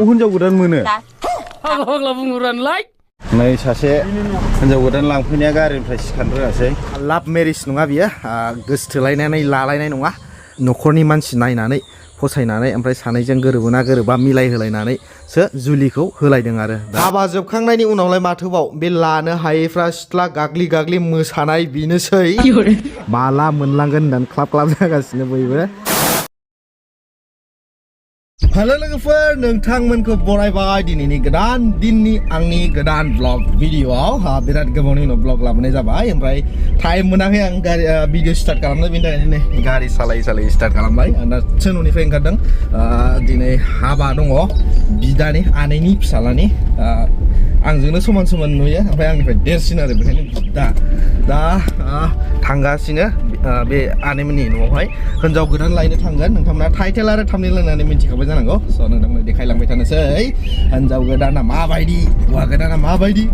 हिनजाव गोदान मोनो फाग्ला बुंहरानलाय नै सासे हिनजाव गोदान लांफैनाया गारिनिफ्राय सिखारनो रोङासै लाभ मेरिज नङा बियो गोसथोलायनानै लालायनाय नङा न'खरनि मानसि नायनानै फसायनानै ओमफ्राय सानैजों गोरोबोना गोरोबा मिलायहोलायनानैसो जुलिखौ होलायदों आरो हाबा जोबखांनायनि उनावलाय माथोबाव बे लानो हायैफ्रा सिथ्ला गाग्लि गाग्लि मोसानाय बेनोसै माला मोनलांगोन होननानै क्लाब क्लाब जागासिनो बयबो हेलो लोगोफोर नोंथांमोनखौ बरायबाय दिनैनि गोदान दिननि आंनि गोदान ब्लग भिडिअआव बिराद गोबावनि उनाव ब्लग लाबोनाय जाबाय ओमफ्राय टाइम मोनाखै आं गारि भिडिअ स्टार्ट खालामनो बेनि थाखायनो नै गारि सालायै सालायै स्टार्ट खालामबाय आं दासो न'निफ्राय ओंखारदों दिनै हाबा दङ बिदानि आनैनि फिसालानि आंजोंनो समान समान नुयो ओमफ्राय आंनिफ्राय देरसिन आरो बेखायनो दा थांगासिनो बे आनैमोननि न'आवहाय हिनजाव गोदान लायनो थांगोन नोंथांमोना टाइटेल आरो थाम्बनेल होननानै मिथिखाबाय जानांगौ स' नोंथांमोन देखायलांबाय थानोसै हिनजाव गोदाना माबायदि हौवा गोदाना माबायदि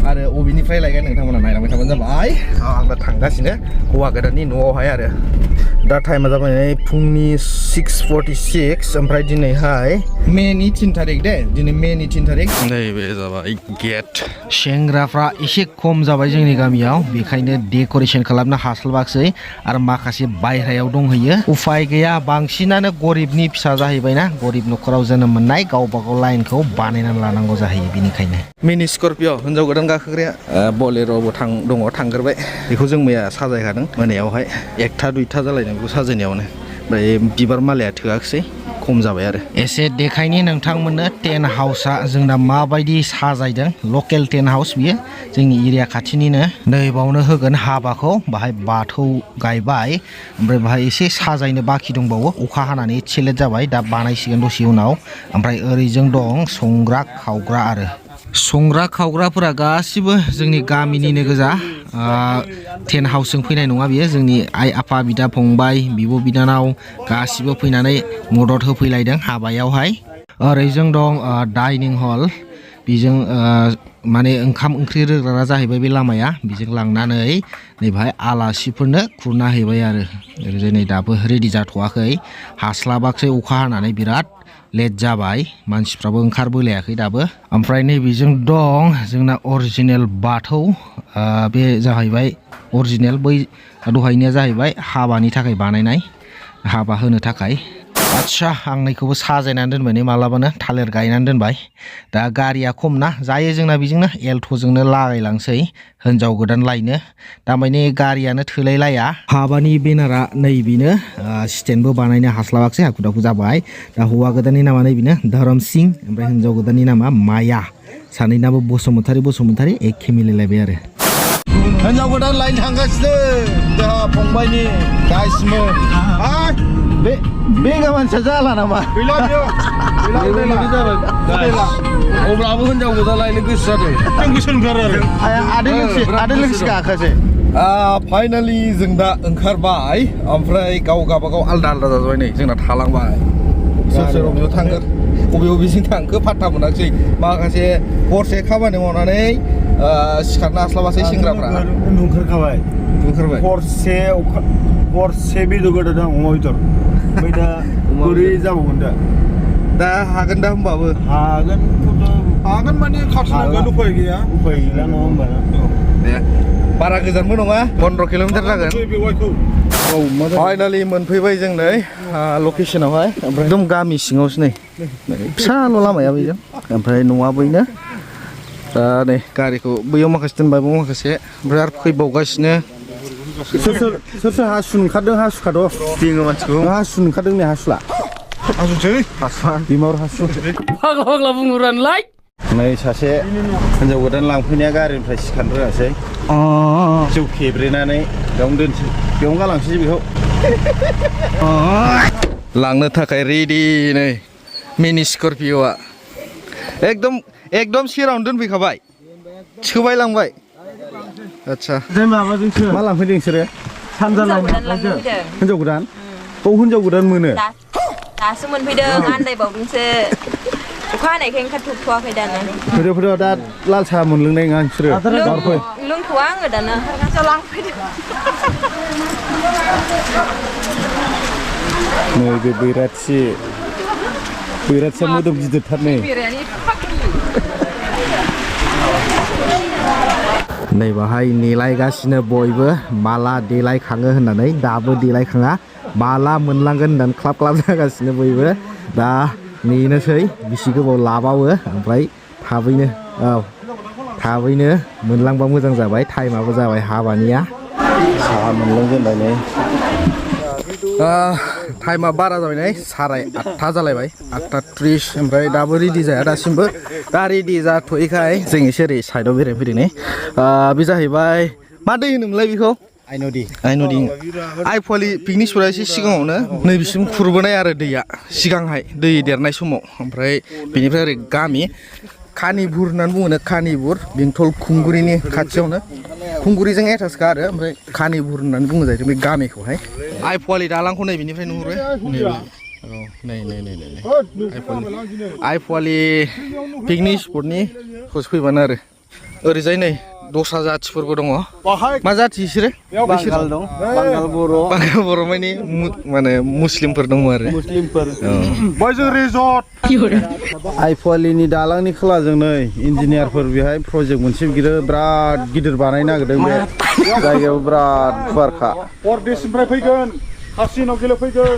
आरो अबेनिफ्राय लायगोन नोंथांमोना नायलांबाय थाबानो जाबाय आं दा थांगासिनो हौवा गोदाननि न'आवहाय आरो दा टाइमा जाबाय फुंनि 6:46 ओमफ्राय दिनैहाय मेनि 3 तारिख दे दिनै मेनि 3 तारिख नैबे जाबाय गेट सेंग्राफ्रा एसे खम जाबाय जोंनि गामियाव बेखायनो डेक'रेसन खालामनो हास्लाबाखै आरो माखासे बायह्रायाव दंहैयो उफाय गैया बांसिनानो गरिबनि फिसा जाहैबायना गरिब न'खराव जोनोम मोननाय गावबा गाव लाइनखौ बानायनानै लानांगौ जाहैयो बेनिखायनो मिनि स्कर्पिय' हिनजाव गोदान गाखोग्राया बलेर'बो दङ थांग्रोबाय बेखौ जों मैया साजायखादों मोनायावहाय 1टा 2टा जालायदों बेखौ साजायनायावनो ओमफ्राय बिबार मालाया थोआखिसै खम जाबाय आरो एसे देखायनि नोंथांमोननो टेन्ट हाउसआ जोंना माबायदि साजायदों लकेल टेन्ट हाउस बियो जोंनि एरिया खाथिनिनो नैबावनो होगोन हाबाखौ बाहाय बाथौ गायबाय ओमफ्राय बाहाय एसे साजायनो बाखि दंबावो अखा हानानै एसे लेट जाबाय दा बानायसिगोन दसे उनाव ओमफ्राय ओरैजों दं संग्रा खावग्रा आरो संग्रा खावग्राफोरा गासिबो जोंनि गामिनिनो गोजा टेन्ट हाउसजों फैनाय नङा बियो जोंनि आइ आफा बिदा फंबाय बिब' बिनानाव गासिबो फैनानै मदद होफैलायदों हाबायावहाय ओरैजों दं डाइनिं हल बेजों माने ओंखाम ओंख्रि रोगाग्रा जाहैबाय बे लामाया बेजों लांनानै नैबाहाय आलासिफोरनो खुरना हैबाय आरो ओरैजाय नै दाबो रेडि जाथ'वाखै हास्लाबाखै अखा हानानै बिराद लेट जाबाय मानसिफ्राबो ओंखारबोलायाखै दाबो ओमफ्राय नैबेजों दं जोंना अरिजिनेल बाथौ बे जाहैबाय अरिजिनेल बै दहायनिया जाहैबाय हाबानि थाखाय बानायनाय हाबा होनो थाखाय आदसा आं नैखौबो साजायनानै दोनबाय नै मालाबानो थालिर गायनानै दोनबाय दा गारिया खम ना जायो जोंना बेजोंनो एल्ट'जोंनो लागायलांसै हिनजाव गोदान लायनो दामानि गारियानो थोलायलाया हाबानि बेनारा नैबेनो स्टेन्डबो बानायनो हास्लाबाखै हाखु दाखु जाबाय दा हौवा गोदाननि नामा नैबेनो धरम सिं ओमफ्राय हिनजाव गोदाननि नामा माया सानैनाबो बसुमतारी एखे मिलायलायबाय आरो हिनजाव गोदान लायनो थांगासिनो जोंहा फंबायनि गासिबो बे गाबोनसो जाला नामा अब्लाबो हिनजाव गोदान लायनो गोसो जादों आं गोसो ओंखारो आरो आदै लोगोसे गाखोसै फाइनालि जों दा ओंखारबाय ओमफ्राय गाव गावबागाव आलदा आलदा जाजोब्बाय नै जोंना थालांबाय सोर बबेयाव थांगोन बबेजों थांखो फात्ता मोनाखिसै माखासे हरसे खामानि मावनानै सिखारनो हास्लाबासै सेंग्राफ्रा ओंखारखाबाय हरसे बेदर गोदादों अमा बेदर ओमफ्राय दा बोरै जाबावगोन दा हागोन दा होमबाबो हागोन माने खाथिनांगोन उफाय गैला नङा होमबा दे बारा गोजानबो नङा 15 किल'मिटार जागोन फाइनालि मोनफैबाय जों नै लकेसनावहाय ओमफ्राय एकदम गामि सिङावसो नै फिसाल' लामाया बैजों ओमफ्राय न'आ बैनो दा नै गारिखौ बैयाव माखासे दोनबाय बाव माखासे ओमफ्राय आरो फैबावगासिनो सोर हासुनो ओंखारदों हासुखाद' जोङो मानसिखौ हासुनो ओंखारदों नै हासुला बिमार हासु फाग्ला बुंहरानलाय नै सासे हिनजाव गोदान लांफैनाया गारिनिफ्राय सिखारनो रोङासै जौ खेब्रेनानै बेयावनो दोनसै बेयावनो गालांसै बेखौ लांनो थाखाय रेडि नै मिनि स्कर्पिय'आ एकदम सेरावनो दोनफैखाबाय सोबाय लांबाय आदसा मा लांफैदों नोंसोरो सानजा लांफैदों हिनजाव गोदान हिनजाव गोदान मोनो दासो मोनफैदों आन्दायबावदोंसो अखा हानायखाय ओंखारथ'वाखै दानो फैदो दा लाल साहा मोनलोंनाय नङा नोंसोरो लोंथ'वा आङो दानो लांफैदों नै बे बैराथि बिराद मोदोम गिदिरथार नै नै बाहाय नेलायगासिनो बयबो माला देलायखाङो होननानै दाबो देलायखाङा माला मोनलांगोन होननानै क्लाब क्लाब जागासिनो बयबो दा नेनोसै बिसि गोबाव लाबावो ओमफ्राय थाबैनो मोनलांबा मोजां जाबाय टाइमाबो जाबाय हाबानिया साहा मोनलांजेनबाय नै टाइमा बारा जाबाय नै 8:30 जालायबाय 8:30 ओमफ्राय दाबो रेडि जाया दासिमबो दा रेडि जाथ'यैखाय जों एसे ओरै साइडआव बेरायनो फैदों नै बे जाहैबाय मा दै होनोमोनलाय बेखौ आइनदि आइफवालि पिकनिक स्पटआ एसे सिगाङावनो नैबिसिम खुरबोनाय आरो दैया सिगांहाय दै देरनाय समाव ओमफ्राय बेनिफ्राय ओरै गामि कानिबुर होननानै बुङो कानिबुर बेंटल खुंगुरिनि खाथियावनो खुंगुरिजों एटाचखा आरो ओमफ्राय कानिबुर होननानै बुङो जाहैदों बे गामिखौहाय आइफवालि दालांखौ नै बेनिफ्राय नुहुरो नै आइफवालि पिकनिक स्पटनि खौसो फैबानो आरो ओरैजाय नै दस्रा जाथिफोरबो दङ मा जाथि बिसोरो बांगाल दं बांगाल बर' माने मुस्लिमफोर दङ आरो बयजों रिजर्ट आइफवालिनि दालांनि खोलाजों नै इन्जिनियारफोर बेहाय प्रजेक्ट मोनसे बिराद गिदिर बानायनो नागिरदों बे जायगायाव बिराद गुवारखा परदेशनिफ्राय फैगोन हासिनाव गेलेफैगोन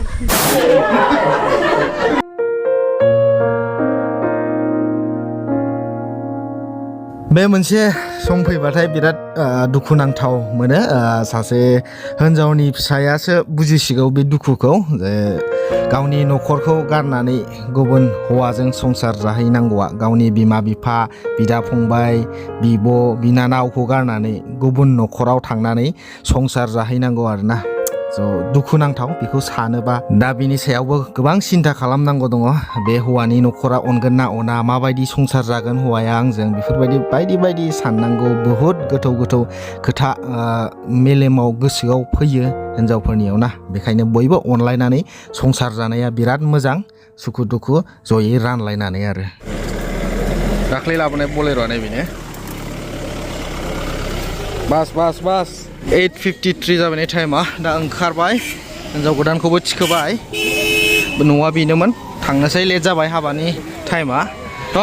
बे मोनसे सम फैबाथाय बिराद दुखुनांथाव मोनो सासे हिन्जावनि फिसायासो बुजिसिगौ बे दुखुखौ जे गावनि न'खरखौ गारनानै गुबुन हौवाजों संसार जाहैनांगौआ गावनि बिमा बिफा बिदा फंबाय बिब' बिनानावखौ गारनानै गुबुन न'खराव थांनानै संसार जाहैनांगौ आरोना स' दुखुनांथाव बेखौ सानोबा दा बिनि सायावबो गोबां सिन्था खालामनांगौ दङ बे हौवानि न'खरा अनगोन ना अना माबायदि संसार जागोन हौवाया आंजों बेफोरबायदि बायदि साननांगौ बुहुद गोथौ खोथा मेलेमाव गोसोआव फैयो हिन्जावफोरनियाव ना बेखायनो बयबो अनलायनानै संसार जानाया बिराद मोजां सुखु दुखु जयै रानलायनानै आरो दाख्लै लाबोनाय बलेर'आ नै बेनो बास 8:53 जाबाय टाइमा दा ओंखारबाय हिन्जाव गोदानखौबो थिखोबाय न'आ बेनोमोन थांनोसै लेट जाबाय हाबानि टाइमा थ'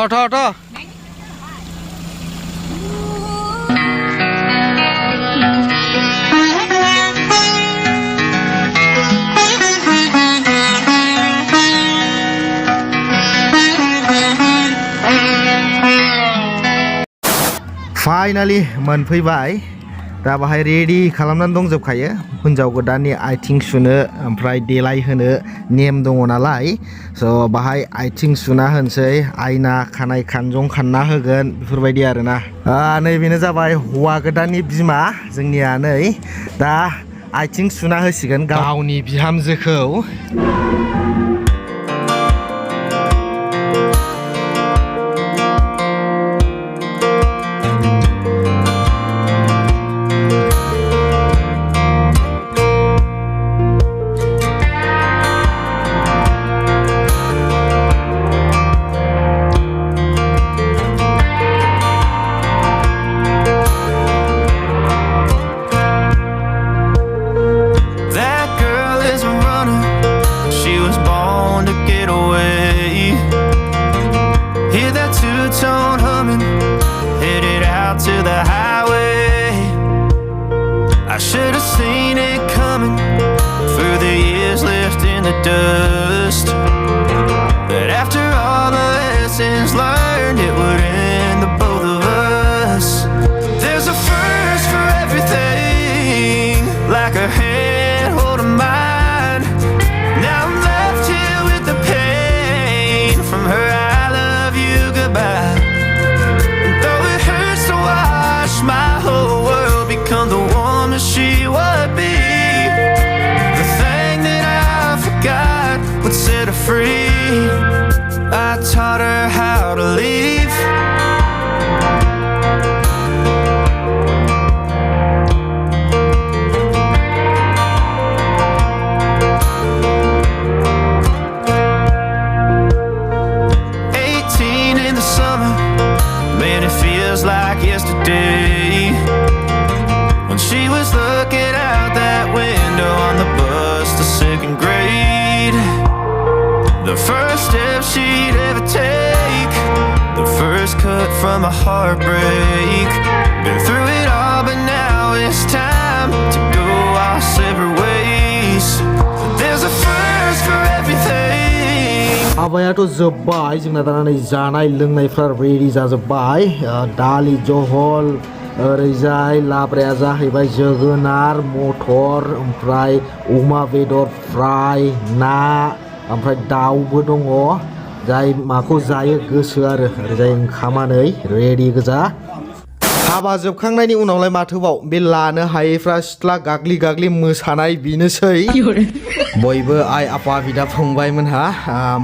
फाइनालि मोनफैबाय दा बाहाय रेडि खालामनानै दंजोबखायो हिन्जाव गोदाननि आथिं सुनो ओमफ्राय देलायहोनो नेम दङ नालाय स' बाहाय आथिं सुना होनोसै आयना खानाय खानजं खानना होगोन बेफोरबायदि आरोना नै बेनो जाबाय हौवा गोदाननि बिमा जोंनिया नै दा आथिं सुना होसिगोन गावनि बिहामजोखौ I should have seen it coming for the years left in the dust. But after all the lessons learned, it would end the both of us. There's a first for everything, like a hand holding mine. Now I'm left here with the pain from her I love you goodbye. And though it hurts to watch my whole world become the woman she would be, the thing that I forgot would set her from a heartbreak. Been through it all, but now it's time to go our separate ways. There's a first for everything. हाबायाथ' जोब्बाय जोंना दा नै जानाय लोंनायफ्रा ready जाजोब्बाय दालि जहल ओरैजाय लाब्राया जाहैबाय जोगोनार मटर ओमफ्राय अमा बेदर फ्राय ना ओमफ्राय दाउबो दङ जाय माखौ जायो गोसो आरो ओरैजाय ओंखामा नै रेडि गोजा हाबा जोबखांनायनि उनावलाय माथोबाव बे लानो हायैफ्रा सिथ्ला गाग्लि गाग्लि मोसानाय बेनोसै बयबो आइ आफा बिदा फंबायमोनहा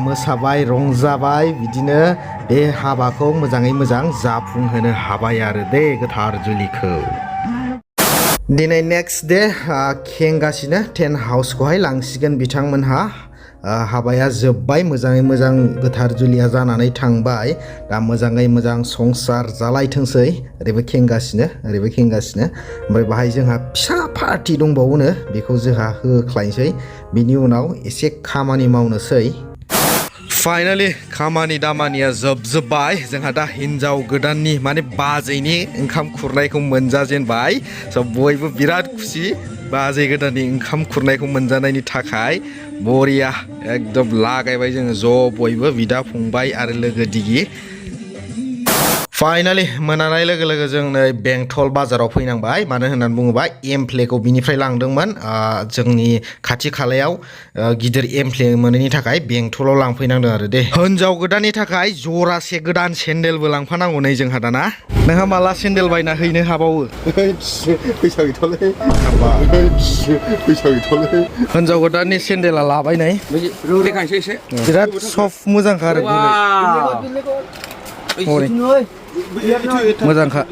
मोसाबाय रंजाबाय बिदिनो बे हाबाखौ मोजाङै मोजां जाफुंहोनो हाबाय आरो दे गोथार जुलिखौ दिनै नेक्स्ट डे खेंगासिनो टेन्ट हाउसखौहाय लांसिगोन बिथांमोनहा हाबाया जोब्बाय मोजाङै मोजां गोथार जुलिया जानानै थांबाय दा मोजाङै मोजां संसार जालायथोंसै ओरैबो खेंगासिनो ओमफ्राय बाहाय जोंहा फिसा पार्टि दंबावोनो बेखौ जोंहा होख्लायनोसै बिनि उनाव एसे खामानि मावनोसै फाइनालि खामानि दामानिया जोबजोब्बाय जोंहा दा हिन्जाव गोदाननि माने बाजैनि ओंखाम खुरनायखौ मोनजाजेनबाय स' बयबो बिराद खुसि बाजै गोदाननि ओंखाम खुरनायखौ मोनजानायनि थाखाय बरिया एकदम लागायबाय जोङो ज' बयबो बिदा फंबाय आरो लोगो दिगि फाइनालि मोनानाय लोगो लोगो जों नै बेंटल बाजाराव फैनांबाय मानो होननानै बुङोबा एमप्लेखौ बिनिफ्राय लांदोंमोन जोंनि खाथि खालायाव गिदिर एमप्ले मोनैनि थाखाय बेंटलाव लांफैनांदों आरो दे हिन्जाव गोदाननि थाखाय जरासे गोदान सेन्देलबो लांफानांगौ नै जोंहा दाना नोंहा माला सेन्देल बायना हैनो हाबावो फैसा गैथ'लै हिन्जाव गोदाननि सेन्देला लाबाय नै बिराद सफ्ट मोजांखा आरो मोजांखा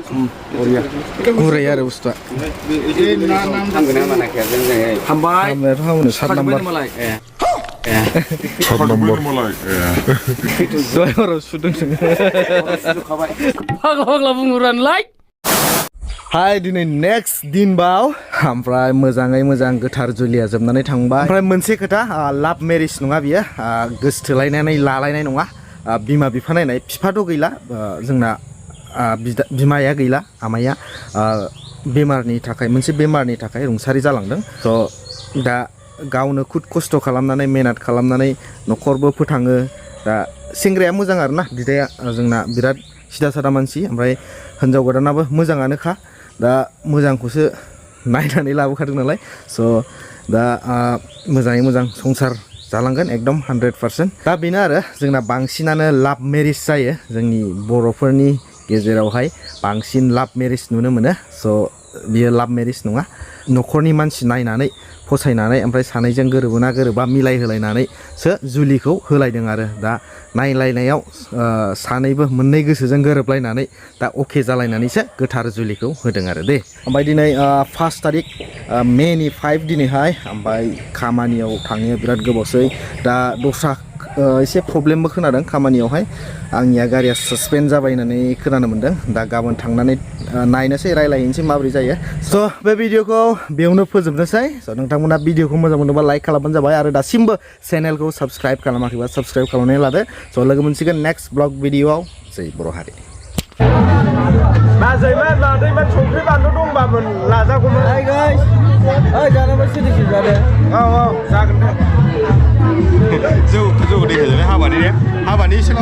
गुरै आरो बुस्थुआ हामनायाथ' हामनो 7 नाम्बार दहाय हराव सुदों फाग्ला बुंहरानोलाय हाय दिनै नेक्स्ट दिनबाव ओमफ्राय मोजाङै मोजां गोथार जुलिया जोबनानै थांबाय ओमफ्राय मोनसे खोथा लाभ मेरिज नङा बियो गोसथोलायनानै लालायनाय नङा बिमा बिफा नायनाय बिफाथ' गैला जोंना बिमाया गैला आमाया मोनसे बेमारनि थाखाय रुंसारि जालांदों स' दा गावनो खुद खस्थ' खालामनानै मेहनत खालामनानै न'खरबो फोथाङो दा सेंग्राया मोजां आरोना बिदाया जोंना बिराद सिदा सादा मानसि ओमफ्राय हिन्जाव गोदानाबो मोजाङानोखा दा मोजांखौसो नायनानै लाबोखादों नालाय स' दा मोजाङै मोजां संसार जालांगोन एकदम 100% दा बेनो आरो जोंना बांसिनानो लाभ मेरिज जायो जोंनि बर'फोरनि गेजेरावहाय बांसिन लाभ मेरिज नुनो मोनो स' बियो लाभ मेरिज नङा न'खरनि मानसि नायनानै फसायनानै ओमफ्राय सानैजों गोरोबोना गोरोबा मिलायहोलायनानैसो जुलिखौ होलायदों आरो दा नायलायनायाव सानैबो मोननै गोसोजों गोरोबलायनानै दा अके जालायनानैसो गोथार जुलिखौ होदों आरो दे ओमफ्राय दिनै 1 तारिख मेनि 5 दिनैहाय ओमफ्राय खामानियाव थांनो बिराद गोबावसै दा दस्रा एसे प्रब्लेमबो खोनादों खामानियावहाय आंनिया गारिया सासपेन्ड जाबाय होननानै खोनानो मोन्दों दा गाबोन थांनानै नायनोसै रायलायहैनोसै माबोरै जायो स' बे भिडिअखौ बेयावनो फोजोबनोसै स' नोंथांमोना भिडिअखौ मोजां मोनोबा लाइक खालामबानो जाबाय आरो दासिमबो चेनेलखौ साबस्क्राइब खालामाखैबा साबस्क्राइब खालामनानै लादो स' लोगो मोनसिगोन नेक्स्ट ब्लग भिडिअआव जै बर' हारि बाजैमोन मादैमोन संख्रि बानलु दंबामोन लाजागौमोन जानाबा सिरिसि जादो औ जागोन दे जौ दै होजोबबाय हाबानि एसेल'